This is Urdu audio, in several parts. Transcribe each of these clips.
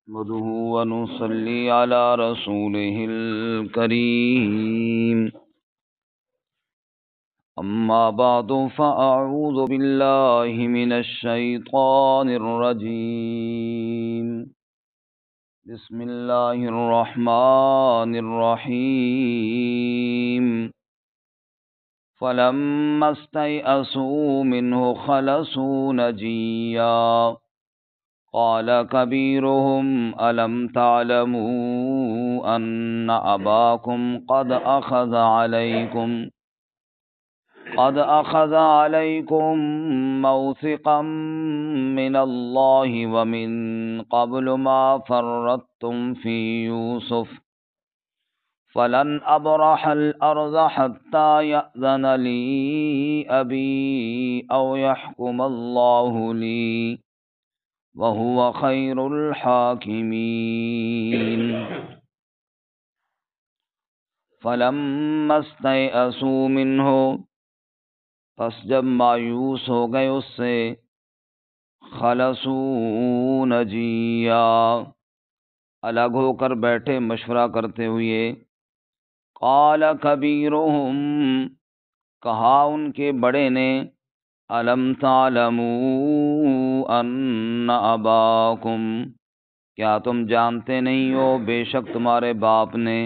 نحمده ونصلي على رسوله الكريم أما بعد فأعوذ بالله من الشيطان الرجيم بسم الله الرحمن الرحيم فلما استيئسوا منه خلصوا نجيا قال كبيرهم ألم تعلموا أن أباكم قد أخذ عليكم موثقا من الله ومن قبل ما فرطتم في يوسف فلن أبرح الأرض حتى يأذن لي أبي أو يحكم الله لي وهو خير الحاكمين فلما استيئسوا منه پس جب مایوس ہو گئے اس سے خلصوا نجیا الگ ہو کر بیٹھے مشورہ کرتے ہوئے قال کبیرہم کہا ان کے بڑے نے الم تعلموا ان اباکم کیا تم جانتے نہیں ہو بے شک تمہارے باپ نے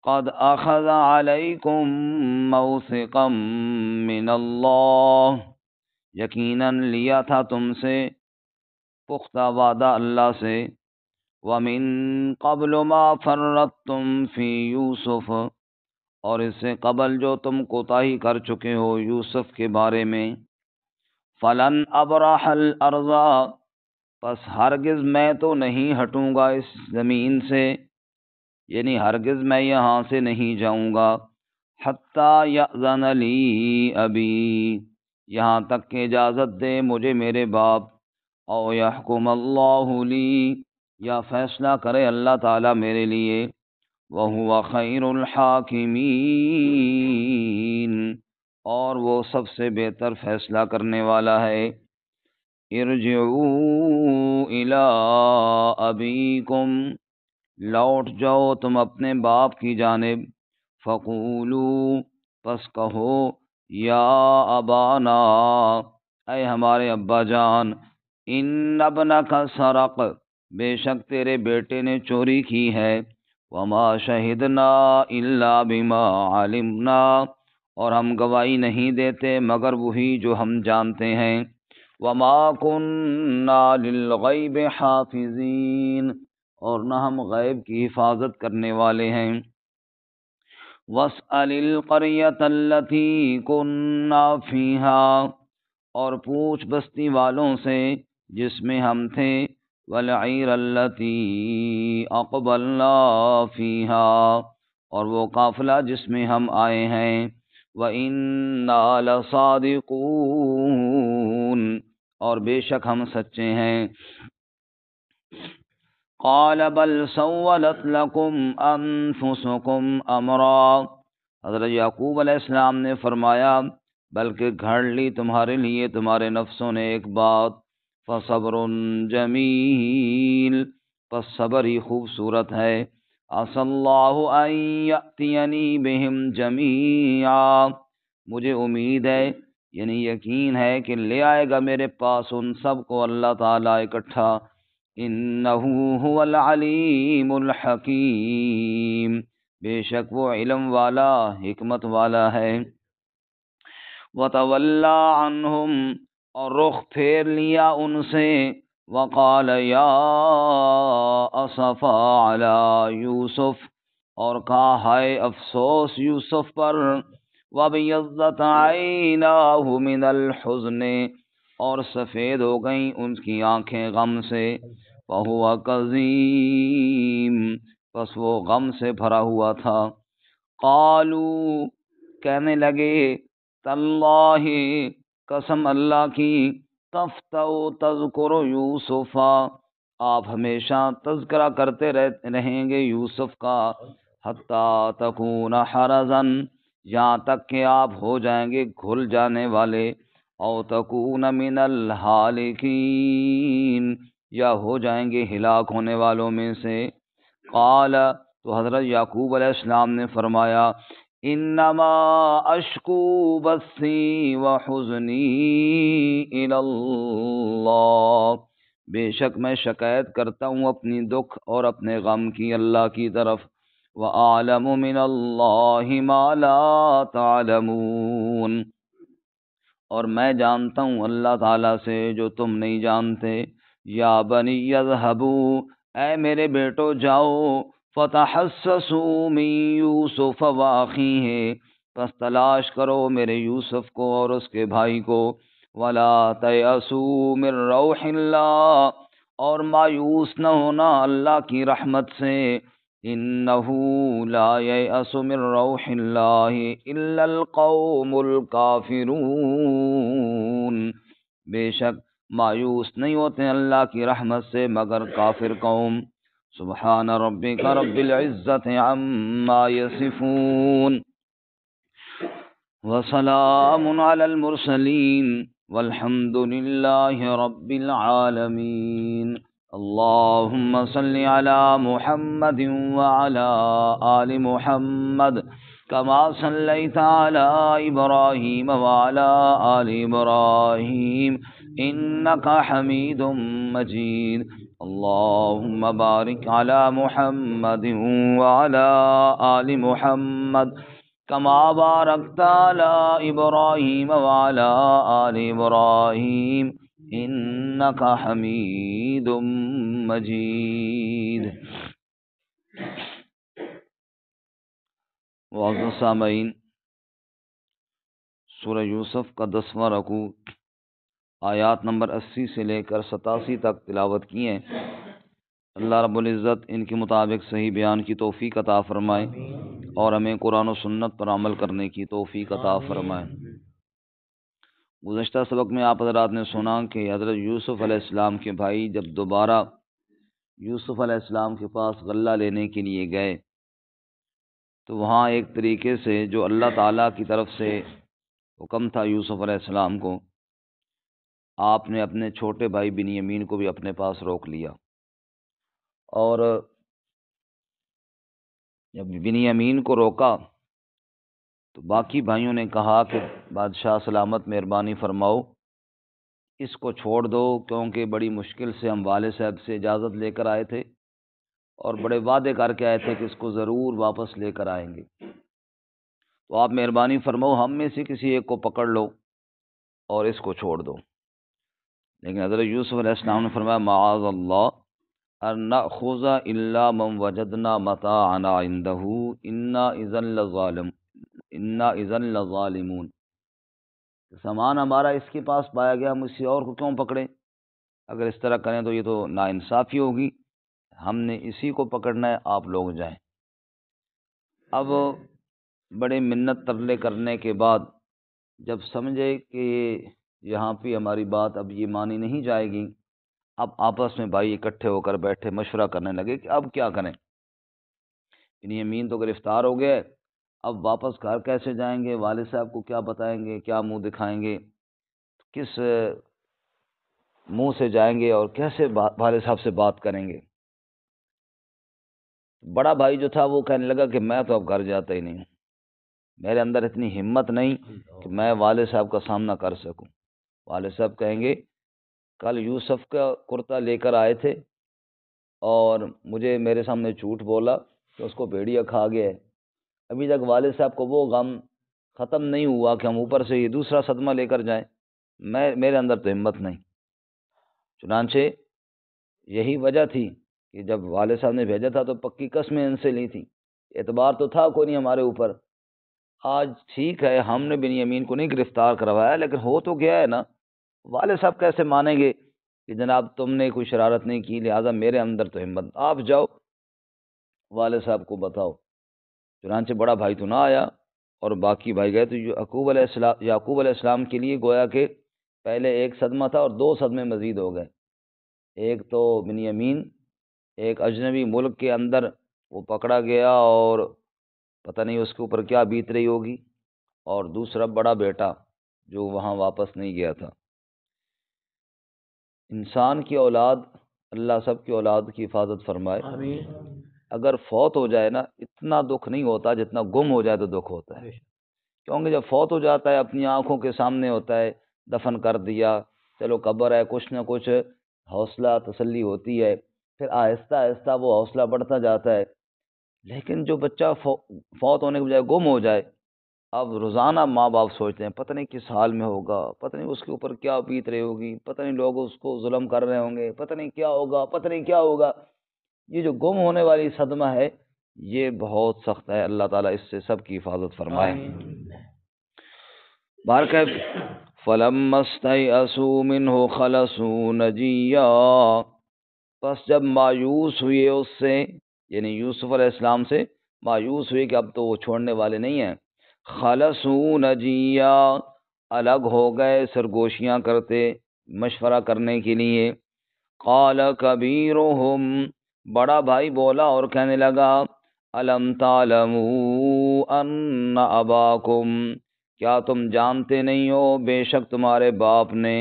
قد اخذ علیکم موثقا من اللہ یقیناً لیا تھا تم سے پختہ وعدہ اللہ سے ومن قبل ما فرطتم فی یوسف اور اس سے قبل جو تم کوتاہی کر چکے ہو یوسف کے بارے میں فلن ابرح الارض پس ہرگز میں تو نہیں ہٹوں گا اس زمین سے یعنی ہرگز میں یہاں سے نہیں جاؤں گا حتی یأذن لی ابی یہاں تک کہ اجازت دے مجھے میرے باپ او یحکم اللہ لی یا فیصلہ کرے اللہ تعالی میرے لیے وہو خیر الحاکمین اور وہ سب سے بہتر فیصلہ کرنے والا ہے ارجعوا الی ابیکم لوٹ جاؤ تم اپنے باپ کی جانب فقولوا پس کہو یا ابانا اے ہمارے ابا جان ان ابنک سرق بے شک تیرے بیٹے نے چوری کی ہے وما شہدنا الا بما علمنا اور ہم گواہی نہیں دیتے مگر وہی جو ہم جانتے ہیں وما کننا للغیب حافظین اور نہ ہم غیب کی حفاظت کرنے والے ہیں وَاسْأَلِ الْقَرْيَةَ الَّتِي كُنَّا فِيهَا اور پوچھ بستی والوں سے جس میں ہم تھے وَالْعِيرَ الَّتِي أَقْبَلْنَا فِيهَا اور وہ قافلہ جس میں ہم آئے ہیں وَإِنَّا لَصَادِقُونَ اور بے شک ہم سچے ہیں قال بل سولت لكم انفسكم امرا حضرت یعقوب علیہ السلام نے فرمایا بلکہ گھڑ لی تمہارے لیے تمہارے نفسوں نے ایک بات فصبر جمیل پس صبر ہی خوبصورت ہے عسى اللہ ان یأتینی بہم جمیعا مجھے امید ہے یعنی یقین ہے کہ لے آئے گا میرے پاس ان سب کو اللہ تعالیٰ اکٹھا انہو هو العلیم الحکیم بے شک وہ علم والا حکمت والا ہے وتولی عنہم اور رخ پھیر لیا ان سے وقال یا اسفا علی یوسف اور کہا ہائے افسوس یوسف پر وابیضت عیناہ من الحزن اور سفید ہو گئیں ان کی آنکھیں غم سے وَهُوَ كَظِيمٌ پس وہ غم سے بھرا ہوا تھا قالوا کہنے لگے تاللہ قسم اللہ کی تفتأ تذکر یوسف آپ ہمیشہ تذکرہ کرتے رہیں گے یوسف کا حتی تکون حرزا یہاں تک کہ آپ ہو جائیں گے گھل جانے والے او تکون من الحالکین یا ہو جائیں گے ہلاک ہونے والوں میں سے؟ قال، تو حضرت یعقوب علیہ السلام نے فرمایا انما اشکو بثی وحزنی الی اللہ، بے شک میں شکایت کرتا ہوں اپنی دکھ اور اپنے غم کی اللہ کی طرف، وَأَعْلَمُ مِنَ اللَّهِ مَا لَا تَعْلَمُونَ، اور میں جانتا ہوں اللہ تعالیٰ سے جو تم نہیں جانتے۔ یا بنی اذهبوا، اے میرے بیٹو جاؤ، فتحسسوا من یوسف واخیہ، پس تلاش کرو میرے یوسف کو اور اس کے بھائی کو، ولا تیأسوا من روح اللہ، اور مایوس نہ ہونا اللہ کی رحمت سے، انہ لا ییأس من روح اللہ الا القوم الکافرون، بے شک مایوس نہیں ہوتے اللہ کی رحمت سے مگر کافر قوم۔ سبحان ربک رب العزت عما یصفون، وسلام علی المرسلین والحمد للہ رب العالمین۔ اللہم صل علی محمد وعلی آل محمد کما صلیت علی ابراہیم وعلی آل ابراہیم انک حمید مجید۔ اللہم بارک علی محمد وعلی آل محمد کما بارکت علی ابراہیم وعلی آل ابراہیم انک حمید مجید۔ معزز سامعین، سورہ یوسف کا 10واں رکوع آیات نمبر 80 سے لے کر 87 تک تلاوت کی ہیں۔ اللہ رب العزت ان کے مطابق صحیح بیان کی توفیق عطا فرمائے اور ہمیں قرآن و سنت پر عمل کرنے کی توفیق عطا فرمائے۔ گزشتہ سبق میں آپ حضرات نے سنا کہ حضرت یوسف علیہ السلام کے بھائی جب دوبارہ یوسف علیہ السلام کے پاس غلہ لینے کے لیے گئے تو وہاں ایک طریقے سے جو اللہ تعالیٰ کی طرف سے حکم تھا یوسف علیہ السلام کو، آپ نے اپنے چھوٹے بھائی بنیامین کو بھی اپنے پاس روک لیا، اور جب بنیامین کو روکا تو باقی بھائیوں نے کہا کہ بادشاہ سلامت مہربانی فرماؤ، اس کو چھوڑ دو، کیونکہ بڑی مشکل سے ہم والد صاحب سے اجازت لے کر آئے تھے اور بڑے وعدے کر کے آئے تھے کہ اس کو ضرور واپس لے کر آئیں گے، تو آپ مہربانی فرماؤ ہم میں سے کسی ایک کو پکڑ لو اور اس کو چھوڑ دو۔ لیکن حضرت یوسف علیہ السلام نے فرمایا معاذ اللہ ان نأخذ الا من وجدنا متاعنا عنده انا اذا لظالمون، سامان ہمارا اس کے پاس پایا گیا، ہم کسی اور کو کیوں پکڑیں؟ اگر اس طرح کریں تو یہ تو ناانصافی ہوگی، ہم نے اسی کو پکڑنا ہے، آپ لوگ جائیں۔ اب بڑے منت ترلے کرنے کے بعد جب سمجھے کہ یہاں پہ ہماری بات اب یہ مانی نہیں جائے گی، اب آپس میں بھائی اکٹھے ہو کر بیٹھے مشورہ کرنے لگے کہ اب کیا کریں۔ بنیامین تو گرفتار ہو گئے، اب واپس گھر کیسے جائیں گے؟ والد صاحب کو کیا بتائیں گے؟ کیا منہ دکھائیں گے؟ کس منہ سے جائیں گے اور کیسے والد صاحب سے بات کریں گے؟ بڑا بھائی جو تھا وہ کہنے لگا کہ میں تو اب گھر جاتا ہی نہیں ہوں، میرے اندر اتنی ہمت نہیں کہ میں والد صاحب کا سامنا کر سکوں۔ والد صاحب کہیں گے کل یوسف کا کرتا لے کر آئے تھے اور میرے سامنے جھوٹ بولا کہ اس کو بھیڑیا کھا گیا ہے، ابھی تک والد صاحب کو وہ غم ختم نہیں ہوا کہ ہم اوپر سے یہ دوسرا صدمہ لے کر جائیں، میرے اندر تو ہمت نہیں۔ چنانچہ یہی وجہ تھی کہ جب والد صاحب نے بھیجا تھا تو پکی قسمیں ان سے لی تھی، اعتبار تو تھا کوئی نہیں ہمارے اوپر۔ آج ٹھیک ہے ہم نے بنیامین کو نہیں گرفتار کروایا، لیکن ہو تو گیا ہے نا، والد صاحب کیسے مانیں گے کہ جناب تم نے کوئی شرارت نہیں کی، لہذا میرے اندر تو ہمت، آپ جاؤ والد صاحب کو بتاؤ۔ چنانچہ بڑا بھائی تو نہ آیا اور باقی بھائی گئے، تو یعقوب علیہ السلام کے لیے گویا کہ پہلے ایک صدمہ تھا اور 2 صدمے مزید ہو گئے، ایک تو بنیامین ایک اجنبی ملک کے اندر وہ پکڑا گیا اور پتہ نہیں اس کے اوپر کیا بیت رہی ہوگی، اور دوسرا بڑا بیٹا جو وہاں واپس نہیں گیا تھا۔ انسان کی اولاد اللہ سب کی اولاد کی حفاظت فرمائے۔ آمین۔ اگر فوت ہو جائے نا اتنا دکھ نہیں ہوتا جتنا گم ہو جائے تو دکھ ہوتا ہے، کیونکہ جب فوت ہو جاتا ہے اپنی آنکھوں کے سامنے ہوتا ہے، دفن کر دیا، چلو قبر ہے، کچھ نہ کچھ حوصلہ تسلی ہوتی ہے، پھر آہستہ آہستہ وہ حوصلہ بڑھتا جاتا ہے۔ لیکن جو بچہ فوت ہونے کے بجائے گم ہو جائے، اب روزانہ ماں باپ سوچتے ہیں پتہ نہیں کس حال میں ہوگا، پتہ نہیں اس کے اوپر کیا بیت رہی ہوگی، پتہ نہیں لوگ اس کو ظلم کر رہے ہوں گے، پتہ نہیں کیا ہوگا، پتہ نہیں کیا ہوگا۔ یہ جو گم ہونے والی صدمہ ہے یہ بہت سخت ہے، اللہ تعالیٰ اس سے سب کی حفاظت فرمائے۔ بارکہ فَلَمَّا اسْتَيْأَسُوا مِنْهُ خَلَصُوا نَجِيًّا، پس جب مایوس ہوئے اس سے، یعنی یوسف علیہ السلام سے مایوس ہوئے کہ اب تو وہ چھوڑنے والے نہیں ہیں، خَلَصُوا نَجِيًّا، الگ ہو گئے سرگوشیاں کرتے، مشورہ کرنے کے لیے۔ قال کبیرہم، بڑا بھائی بولا اور کہنے لگا، الم تعلموا ان اباکم، کیا تم جانتے نہیں ہو بے شک تمہارے باپ نے،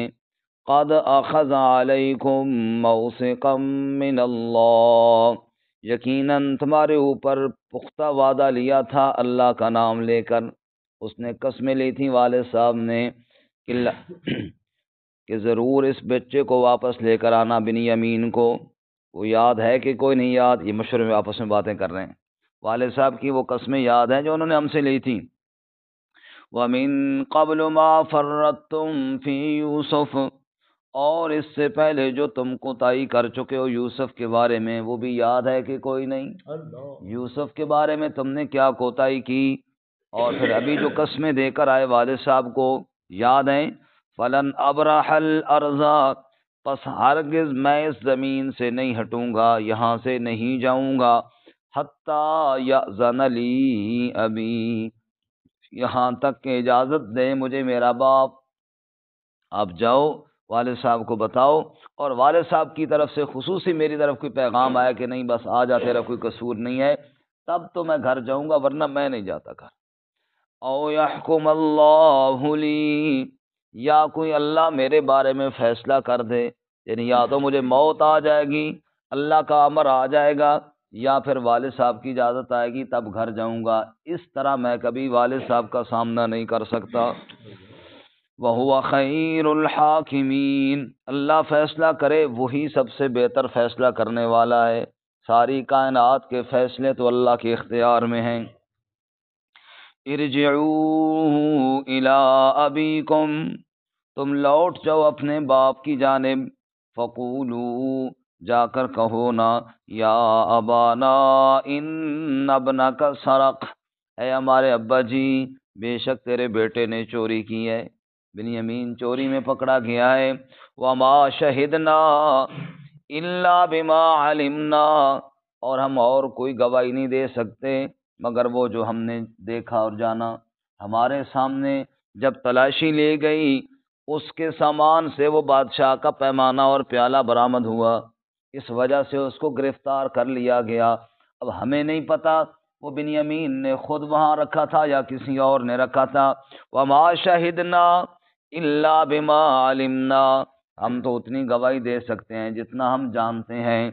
قد اخذ علیکم موثقا من اللہ، یقیناً تمہارے اوپر پختہ وعدہ لیا تھا اللہ کا نام لے کر، اس نے قسمیں لی تھیں والد صاحب نے کہ ضرور اس بچے کو واپس لے کر آنا بنیامین کو۔ وہ یاد ہے کہ کوئی نہیں یاد؟ یہ مشورے میں آپس میں باتیں کر رہے ہیں، والد صاحب کی وہ قسمیں یاد ہیں جو انہوں نے ہم سے لی تھیں۔ وَمِن قَبْلُ مَا فَرَّطْتُمْ فِي یوسف، اور اس سے پہلے جو تم کوتاہی کر چکے ہو یوسف کے بارے میں وہ بھی یاد ہے کہ کوئی نہیں؟ یوسف کے بارے میں تم نے کیا کوتاہی کی، اور پھر ابھی جو قسمیں دے کر آئے والد صاحب کو یاد ہیں؟ فَلَنْ أَبْرَحَ الْأَرْضَ، پس ہرگز میں اس زمین سے نہیں ہٹوں گا، یہاں سے نہیں جاؤں گا، حَتَّى يَأْذَنَ لِي أَبِي، یہاں تک کہ اجازت دے مجھے میرا باپ۔ آپ جاؤ والد صاحب کو بتاؤ، اور والد صاحب کی طرف سے خصوصی میری طرف کوئی پیغام آیا کہ نہیں بس آ جا، تیرا کوئی قصور نہیں ہے، تب تو میں گھر جاؤں گا، ورنہ میں نہیں جاتا گھر۔ او یحکم اللہ لی، یا کوئی اللہ میرے بارے میں فیصلہ کر دے، یعنی یا تو مجھے موت آ جائے گی، اللہ کا امر آ جائے گا، یا پھر والد صاحب کی اجازت آئے گی تب گھر جاؤں گا، اس طرح میں کبھی والد صاحب کا سامنا نہیں کر سکتا۔ وَهُوَ خَيْرُ الْحَاكِمِينَ، اللہ فیصلہ کرے وہی سب سے بہتر فیصلہ کرنے والا ہے، ساری کائنات کے فیصلے تو اللہ کے اختیار میں ہیں۔ ارجعوا الی ابیکم، تم لوٹ جاؤ اپنے باپ کی جانب، فقولوا، جا کر کہو نا، یا ابانا ان ابنک سرق، اے ہمارے ابا جی بے شک تیرے بیٹے نے چوری کی ہے، بنیامین چوری میں پکڑا گیا ہے۔ وما شہدنا الا بما علمنا، اور ہم اور کوئی گواہی نہیں دے سکتے مگر وہ جو ہم نے دیکھا اور جانا۔ ہمارے سامنے جب تلاشی لے گئی اس کے سامان سے وہ بادشاہ کا پیمانہ اور پیالہ برآمد ہوا، اس وجہ سے اس کو گرفتار کر لیا گیا۔ اب ہمیں نہیں پتا وہ بنیامین نے خود وہاں رکھا تھا یا کسی اور نے رکھا تھا۔ وما شہدنا الا بما علمنا، ہم تو اتنی گواہی دے سکتے ہیں جتنا ہم جانتے ہیں۔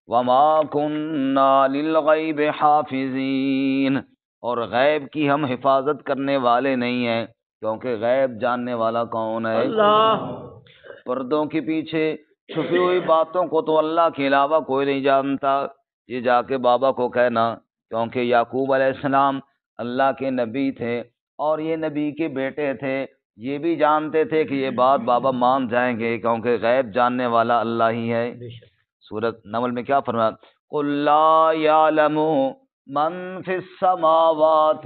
وما کننا للغیب حافظین، اور غیب کی ہم حفاظت کرنے والے نہیں ہیں، کیونکہ غیب جاننے والا کون ہے؟ اللہ۔ پردوں کے پیچھے چھپی ہوئی باتوں کو تو اللہ کے علاوہ کوئی نہیں جانتا۔ یہ جا کے بابا کو کہنا، کیونکہ یعقوب علیہ السلام اللہ کے نبی تھے اور یہ نبی کے بیٹے تھے، یہ بھی جانتے تھے کہ یہ بات بابا مان جائیں گے، کیونکہ غیب جاننے والا اللہ ہی ہے۔ سورۃ نمل میں کیا فرمایا؟ قل لا يعلم من في السماوات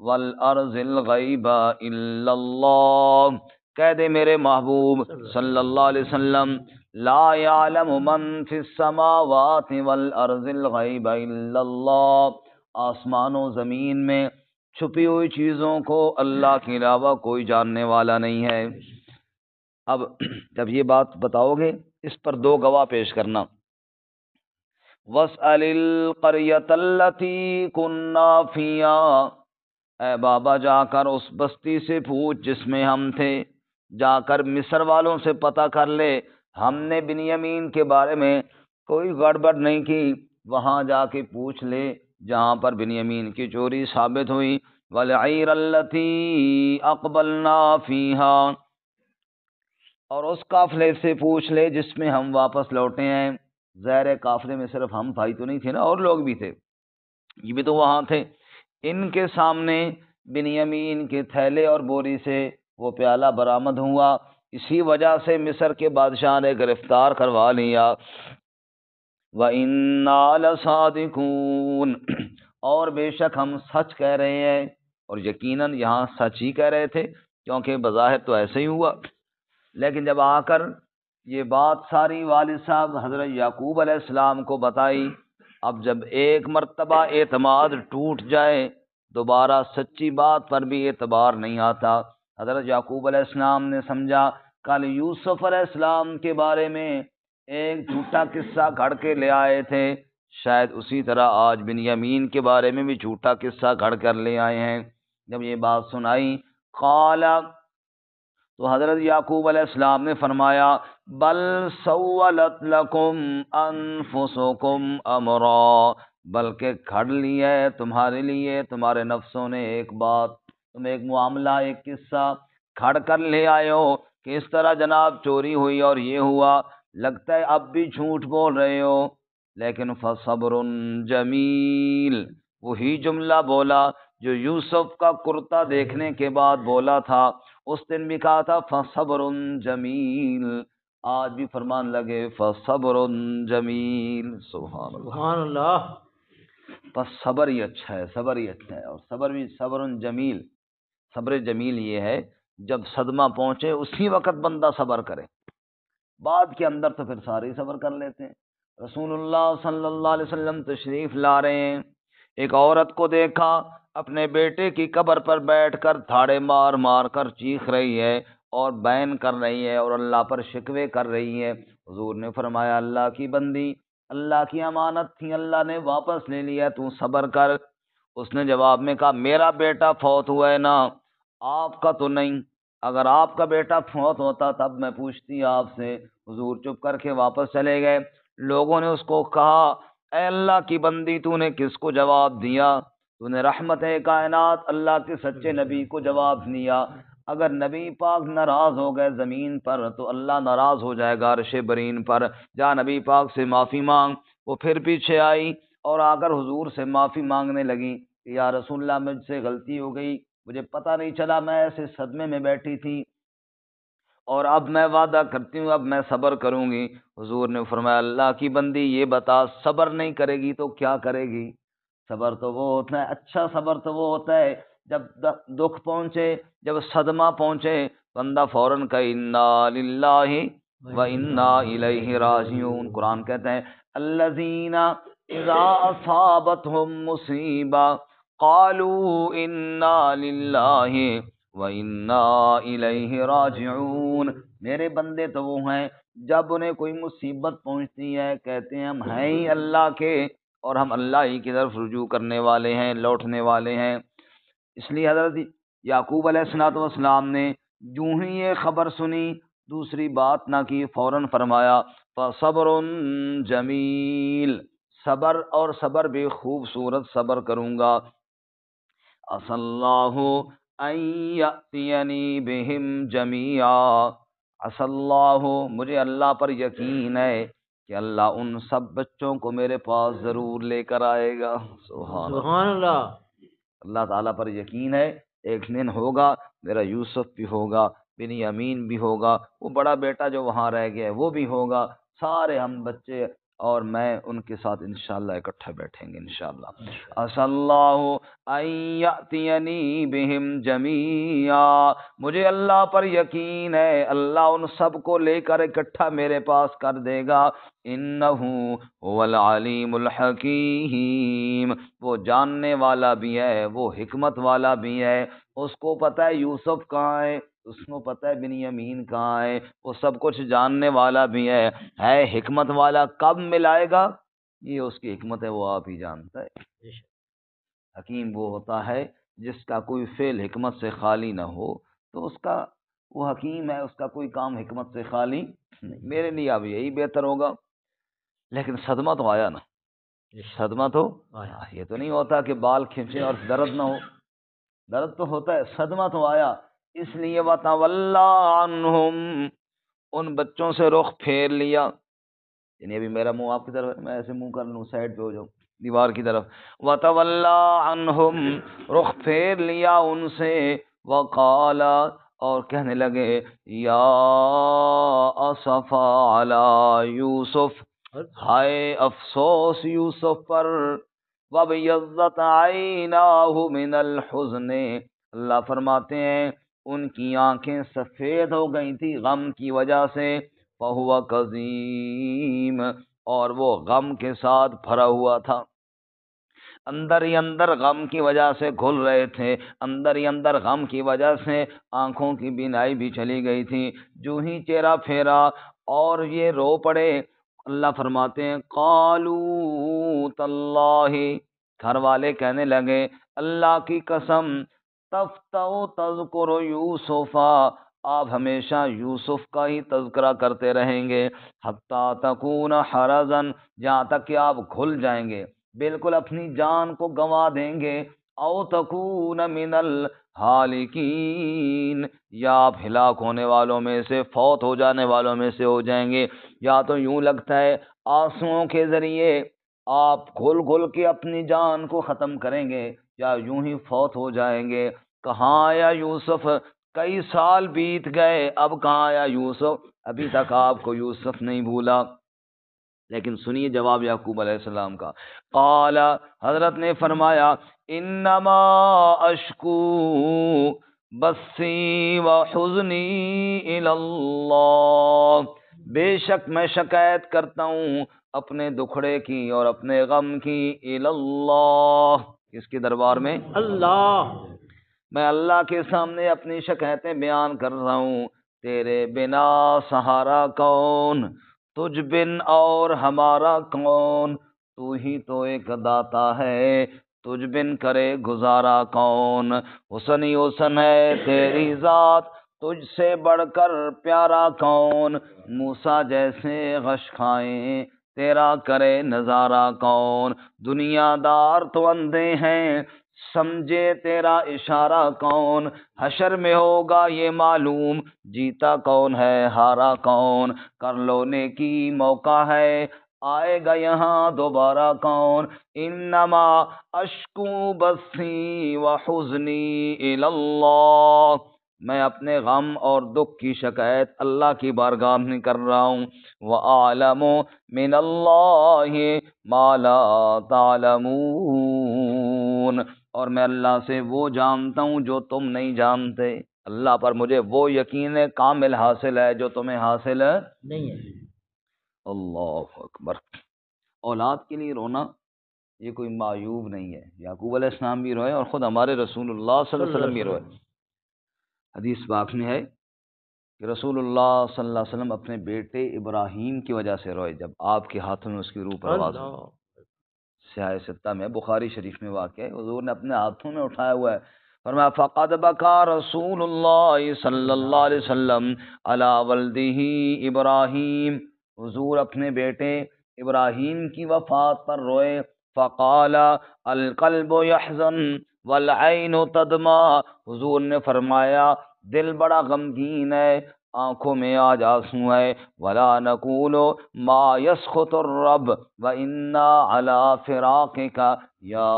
والارض الغیب الا اللہ، کہہ دے میرے محبوب صلی اللہ علیہ وسلم، لا يعلم من في السماوات والارض الغیب الا اللہ، آسمان و زمین میں چھپی ہوئی چیزوں کو اللہ کے علاوہ کوئی جاننے والا نہیں ہے۔ اب جب یہ بات بتاؤ گے اس پر دو گواہ پیش کرنا۔ وَاسْأَلِ الْقَرْيَةَ الَّتِي كُنَّا فِيهَا، اے بابا جا کر اس بستی سے پوچھ جس میں ہم تھے، جا کر مصر والوں سے پتہ کر لے ہم نے بنیامین کے بارے میں کوئی گڑبڑ نہیں کی، وہاں جا کے پوچھ لے جہاں پر بنیامین کی چوری ثابت ہوئی۔ وَالْعِيرَ الَّتِي أَقْبَلْنَا فِيهَا، اور اس قافلے سے پوچھ لے جس میں ہم واپس لوٹے ہیں۔ زہر قافلے میں صرف ہم بھائی تو نہیں تھے نا، اور لوگ بھی تھے، یہ بھی تو وہاں تھے۔ ان کے سامنے بنیامین کے تھیلے اور بوری سے وہ پیالہ برآمد ہوا، اسی وجہ سے مصر کے بادشاہ نے گرفتار کروا لیا۔ وَإِنَّا لَصَادِقُونَ، اور بے شک ہم سچ کہہ رہے ہیں، اور یقیناً یہاں سچ ہی کہہ رہے تھے، کیونکہ بظاہر تو ایسے ہی ہوا، لیکن جب آ کر یہ بات ساری والد صاحب حضرت یعقوب علیہ السلام کو بتائی، اب جب ایک مرتبہ اعتماد ٹوٹ جائے دوبارہ سچی بات پر بھی اعتبار نہیں آتا۔ حضرت یعقوب علیہ السلام نے سمجھا کل یوسف علیہ السلام کے بارے میں ایک جھوٹا قصہ گھڑ کے لے آئے تھے، شاید اسی طرح آج بنیامین کے بارے میں بھی جھوٹا قصہ گھڑ کر لے آئے ہیں۔ جب یہ بات سنائی، قال، تو حضرت یعقوب علیہ السلام نے فرمایا، بل سولت لکم انفسکم امرا، بلکہ گھڑ لی ہے تمہارے لیے تمہارے نفسوں نے ایک بات، تم ایک معاملہ ایک قصہ کھڑ کر لے آئے ہو کہ اس طرح جناب چوری ہوئی اور یہ ہوا، لگتا ہے اب بھی جھوٹ بول رہے ہو، لیکن فصبر جمیل، وہی جملہ بولا جو یوسف کا کرتا دیکھنے کے بعد بولا تھا، اس دن بھی کہا تھا فصبر جمیل، آج بھی فرمان لگے فصبر جمیل۔ سبحان اللہ، سبحان اللہ۔ بس صبر ہی اچھا ہے، صبر ہی اچھا ہے، اور صبر بھی صبر جمیل، صبر جمیل یہ ہے جب صدمہ پہنچے اسی وقت بندہ صبر کرے، بعد کے اندر تو پھر سارے ہی صبر کر لیتے ہیں۔ رسول اللہ صلی اللہ علیہ وسلم تشریف لا رہے ہیں، ایک عورت کو دیکھا اپنے بیٹے کی قبر پر بیٹھ کر تھاڑے مار مار کر چیخ رہی ہے اور بین کر رہی ہے اور اللہ پر شکوے کر رہی ہے۔ حضور نے فرمایا اللہ کی بندی، اللہ کی امانت تھی، اللہ نے واپس لے لیا، تو صبر کر۔ اس نے جواب میں کہا میرا بیٹا فوت ہوا ہے نا، آپ کا تو نہیں، اگر آپ کا بیٹا فوت ہوتا تب میں پوچھتی آپ سے۔ حضور چپ کر کے واپس چلے گئے۔ لوگوں نے اس کو کہا اے اللہ کی بندی، تو نے کس کو جواب دیا؟ تو نے رحمت کائنات اللہ کے سچے نبی کو جواب دیا۔ اگر نبی پاک ناراض ہو گئے زمین پر تو اللہ ناراض ہو جائے گا عرش برین پر۔ جا نبی پاک سے معافی مانگ۔ وہ پھر پیچھے آئی اور آ کر حضور سے معافی مانگنے لگی کہ یا رسول اللہ مجھ سے غلطی ہو گئی، مجھے پتہ نہیں چلا، میں ایسے صدمے میں بیٹھی تھی، اور اب میں وعدہ کرتی ہوں اب میں صبر کروں گی۔ حضور نے فرمایا اللہ کی بندی یہ بتا، صبر نہیں کرے گی تو کیا کرے گی؟ صبر تو وہ ہوتا ہے، اچھا صبر تو وہ ہوتا ہے جب دکھ پہنچے، جب صدمہ پہنچے، بندہ فوراً کہ انا للہ و انا الیہ راجعون۔ قرآن کہتے ہیں الذین اذا اصابتهم مصیبہ قالوا انا للہ وَإِنَّا إِلَيْهِ راجعون، میرے بندے تو وہ ہیں جب انہیں کوئی مصیبت پہنچتی ہے کہتے ہیں ہم ہیں ہی اللہ کے اور ہم اللہ ہی کی طرف رجوع کرنے والے ہیں، لوٹنے والے ہیں۔ اس لیے حضرت یعقوب علیہ السلام نے جو ہی یہ خبر سنی دوسری بات نہ کی، فوراً فرمایا فَصَبْرٌ جمیل، صبر، اور صبر بھی خوبصورت صبر کروں گا۔ عَسَى اللَّهُ ان یأتینی بہم جمیعا، عسى اللہ، مجھے اللہ پر یقین ہے کہ اللہ ان سب بچوں کو میرے پاس ضرور لے کر آئے گا۔ سبحان اللہ۔ اللہ تعالیٰ پر یقین ہے ایک دن ہوگا، میرا یوسف بھی ہوگا، بنیامین بھی ہوگا، وہ بڑا بیٹا جو وہاں رہ گیا ہے وہ بھی ہوگا، سارے ہم بچے اور میں ان کے ساتھ انشاءاللہ اکٹھے بیٹھیں گے انشاءاللہ۔ عَسَى اللَّهُ ان یأتینی بہم جمیعا، مجھے اللہ پر یقین ہے اللہ ان سب کو لے کر اکٹھا میرے پاس کر دے گا۔ انہ هو العلیم الحکیم، وہ جاننے والا بھی ہے، وہ حکمت والا بھی ہے، اس کو پتہ ہے یوسف کہاں ہے، اس کو پتہ ہے بنیامین کہاں ہے، وہ سب کچھ جاننے والا بھی ہے حکمت والا۔ کب ملائے گا یہ اس کی حکمت ہے، وہ آپ ہی جانتا ہے۔ حکیم وہ ہوتا ہے جس کا کوئی فعل حکمت سے خالی نہ ہو، تو اس کا وہ حکیم ہے، اس کا کوئی کام حکمت سے خالی نہیں، میرے لیے اب یہی بہتر ہوگا۔ لیکن صدمہ تو آیا نا، صدمہ تو آیا۔ یہ تو نہیں ہوتا کہ بال کھینچے اور درد نہ ہو، درد تو ہوتا ہے، صدمہ تو آیا۔ اس لیے وَتَوَلَّى عَنْهُمْ، ان بچوں سے رخ پھیر لیا، یعنی ابھی میرا منہ آپ کی طرف ہے، میں ایسے منہ کر لوں سائڈ پہ ہو جاؤں دیوار کی طرف، وَتَوَلَّى عَنْهُمْ، رخ پھیر لیا ان سے، وَقَالَ، اور کہنے لگے، یا اسفا علی یوسف، ہائے افسوس یوسف پر، وَابْيَضَّتْ عَيْنَاهُ مِنَ الْحُزْنِ، اللہ فرماتے ہیں ان کی آنکھیں سفید ہو گئی تھی غم کی وجہ سے، فَهُوَ كَظِيمٌ، اور وہ غم کے ساتھ بھرا ہوا تھا، اندر ہی اندر غم کی وجہ سے گھل رہے تھے، اندر ہی اندر غم کی وجہ سے آنکھوں کی بینائی بھی چلی گئی تھی۔ جو ہی چہرہ پھیرا اور یہ رو پڑے، اللہ فرماتے ہیں قالوا تاللہ، گھر والے کہنے لگے اللہ کی قسم، تفتح تذکر یوسفا، آپ ہمیشہ یوسف کا ہی تذکرہ کرتے رہیں گے، حتی تکون حرزا، جہاں تک کہ آپ گھل جائیں گے، بالکل اپنی جان کو گنوا دیں گے، او تکون من الحالکین، یا آپ ہلاک ہونے والوں میں سے، فوت ہو جانے والوں میں سے ہو جائیں گے، یا تو یوں لگتا ہے آنسوؤں کے ذریعے آپ گھل گھل کے اپنی جان کو ختم کریں گے، یا یوں ہی فوت ہو جائیں گے۔ کہاں آیا یوسف، کئی سال بیت گئے، اب کہاں آیا یوسف، ابھی تک آپ کو یوسف نہیں بھولا۔ لیکن سنیے جواب یعقوب علیہ السلام کا، قال، حضرت نے فرمایا، انما اشکو بثی و حزنی الی اللہ، بے شک میں شکایت کرتا ہوں اپنے دکھڑے کی اور اپنے غم کی، الی اللہ، کس کے دربار میں، اللہ، میں اللہ کے سامنے اپنی شکایتیں بیان کر رہا ہوں، تیرے بنا سہارا کون، تجھ بن اور ہمارا کون، تو ہی تو ایک داتا ہے، تجھ بن کرے گزارا کون، حسن ہی حسن ہے تیری ذات، تجھ سے بڑھ کر پیارا کون، موسیٰ جیسے غش کھائیں تیرا کرے نظارہ کون، دنیا دار تو اندھے ہیں سمجھے تیرا اشارہ کون، حشر میں ہوگا یہ معلوم جیتا کون ہے ہارا کون، کر لو نیکی موقع ہے آئے گا یہاں دوبارہ کون، انما اشکو بثی و حزنی الی اللہ، میں اپنے غم اور دکھ کی شکایت اللہ کی بارگاہ میں کر رہا ہوں، وَأَعْلَمُ مِنَ اللَّهِ مَا لَا تَعْلَمُونَ، اور میں اللہ سے وہ جانتا ہوں جو تم نہیں جانتے، اللہ پر مجھے وہ یقین کامل حاصل ہے جو تمہیں حاصل ہے نہیں ہے۔ اللہ اکبر۔ اولاد کے لیے رونا یہ کوئی معیوب نہیں ہے، یعقوب علیہ السلام بھی روئے اور خود ہمارے رسول اللہ صلی اللہ علیہ وسلم بھی روئے، حدیث پاک میں ہے کہ رسول اللہ صلی اللہ علیہ وسلم اپنے بیٹے ابراہیم کی وجہ سے روئے، جب آپ کے ہاتھوں میں اس کی روح پرواز ہوئی، سیاہ ستہ میں بخاری شریف میں واقع ہے، حضور نے اپنے ہاتھوں میں اٹھایا ہوا ہے، فرمایا فقد بکا رسول اللہ صلی اللہ علیہ وسلم علی ولدہ ابراہیم، حضور اپنے بیٹے ابراہیم کی وفات پر روئے، فقال القلب یحزن والعین تدمع، حضور نے فرمایا دل بڑا غمگین ہے، آنکھوں میں آج آنسو ہے، ولا نقول ما يسخط الرب وإنا على فراقك یا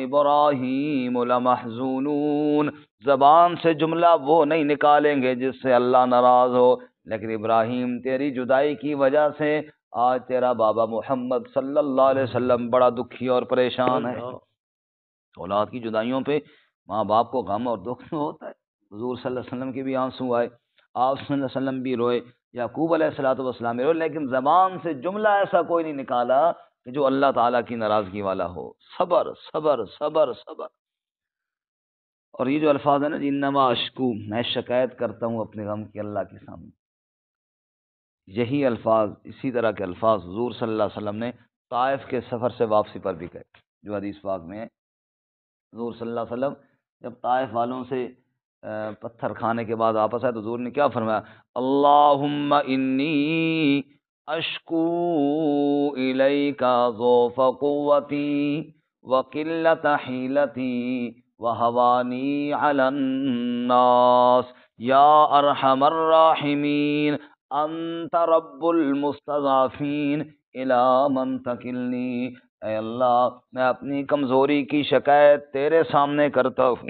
ابراہیم لمحزونون، زبان سے جملہ وہ نہیں نکالیں گے جس سے اللہ ناراض ہو، لیکن ابراہیم تیری جدائی کی وجہ سے آج تیرا بابا محمد صلی اللہ علیہ وسلم بڑا دکھی اور پریشان ہے۔ اولاد کی جدائیوں پہ ماں باپ کو غم اور دکھ ہوتا ہے، حضور صلی اللہ علیہ وسلم کے بھی آنسو آئے، آپ صلی اللہ علیہ وسلم بھی روئے، یعقوب علیہ الصلوۃ والسلام بھی روئے، لیکن زبان سے جملہ ایسا کوئی نہیں نکالا کہ جو اللہ تعالیٰ کی ناراضگی والا ہو، صبر صبر صبر صبر۔ اور یہ جو الفاظ ہیں نا، انما اشکو، میں شکایت کرتا ہوں اپنے غم کی اللہ کے سامنے، یہی الفاظ، اسی طرح کے الفاظ حضور صلی اللہ علیہ وسلم نے طائف کے سفر سے واپسی پر بھی کہے، جو حدیث پاک میں ہے، حضور صلی اللہ علیہ وسلم جب طائف والوں سے پتھر کھانے کے بعد واپس آئے تو حضور نے کیا فرمایا؟ اللہم انی اشکو الیک ضعف قوتی وقلت حیلتی وہوانی علی الناس یا ارحم الراحمین انت رب المستضعفین الی من تکلنی۔ اے اللہ، میں اپنی کمزوری کی شکایت تیرے سامنے کرتا ہوں،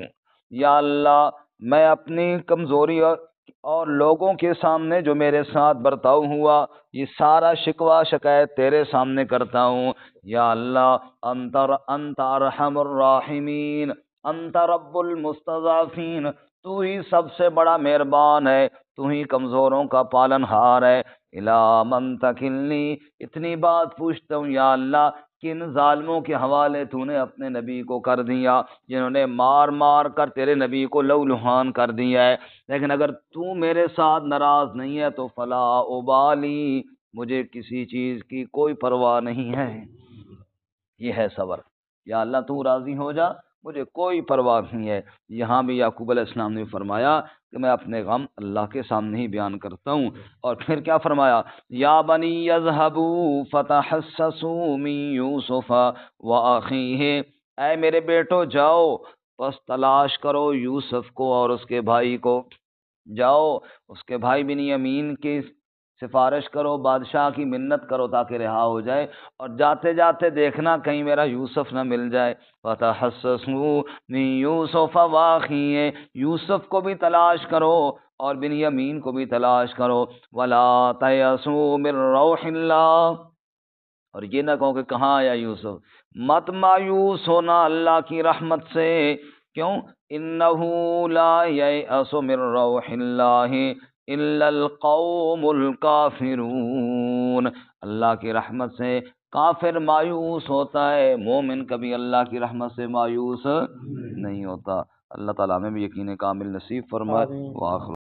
یا اللہ میں اپنی کمزوری اور لوگوں کے سامنے جو میرے ساتھ برتاؤ ہوا یہ سارا شکوہ شکایت تیرے سامنے کرتا ہوں، یا اللہ انت ارحم الراحمین انت رب المستضعفین، تو ہی سب سے بڑا مہربان ہے، تو ہی کمزوروں کا پالن ہار ہے۔ الی من تکلنی، اتنی بات پوچھتا ہوں یا اللہ، کن ظالموں کے حوالے تو نے اپنے نبی کو کر دیا، جنہوں نے مار مار کر تیرے نبی کو لہولہان کر دیا ہے، لیکن اگر تو میرے ساتھ ناراض نہیں ہے تو فلا ابالی، مجھے کسی چیز کی کوئی پرواہ نہیں ہے۔ یہ ہے صبر، یا اللہ تو راضی ہو جا، مجھے کوئی پرواہ نہیں ہے۔ یہاں بھی یعقوب علیہ السلام نے فرمایا کہ میں اپنے غم اللہ کے سامنے ہی بیان کرتا ہوں، اور پھر کیا فرمایا؟ یا بنی یذهبوا فتحسسوا من یوسف واخیہ، اے میرے بیٹو جاؤ بس تلاش کرو یوسف کو اور اس کے بھائی کو، جاؤ اس کے بھائی بنیامین کی سفارش کرو، بادشاہ کی منت کرو تاکہ رہا ہو جائے، اور جاتے جاتے دیکھنا کہیں میرا یوسف نہ مل جائے۔ فتحسسوا من یوسف واخیہ، یوسف کو بھی تلاش کرو اور بنیامین کو بھی تلاش کرو۔ ولا تیأسوا من روح اللہ، اور یہ نہ کہو کہ کہاں آیا یوسف، مت مایوس ہونا اللہ کی رحمت سے، کیوں؟ انہ لا ییأس من روح اللہ الا القوم الکافرون، اللہ کی رحمت سے کافر مایوس ہوتا ہے، مومن کبھی اللہ کی رحمت سے مایوس نہیں ہوتا۔ اللہ تعالیٰ میں بھی یقین کامل نصیب فرمائے۔ وآخر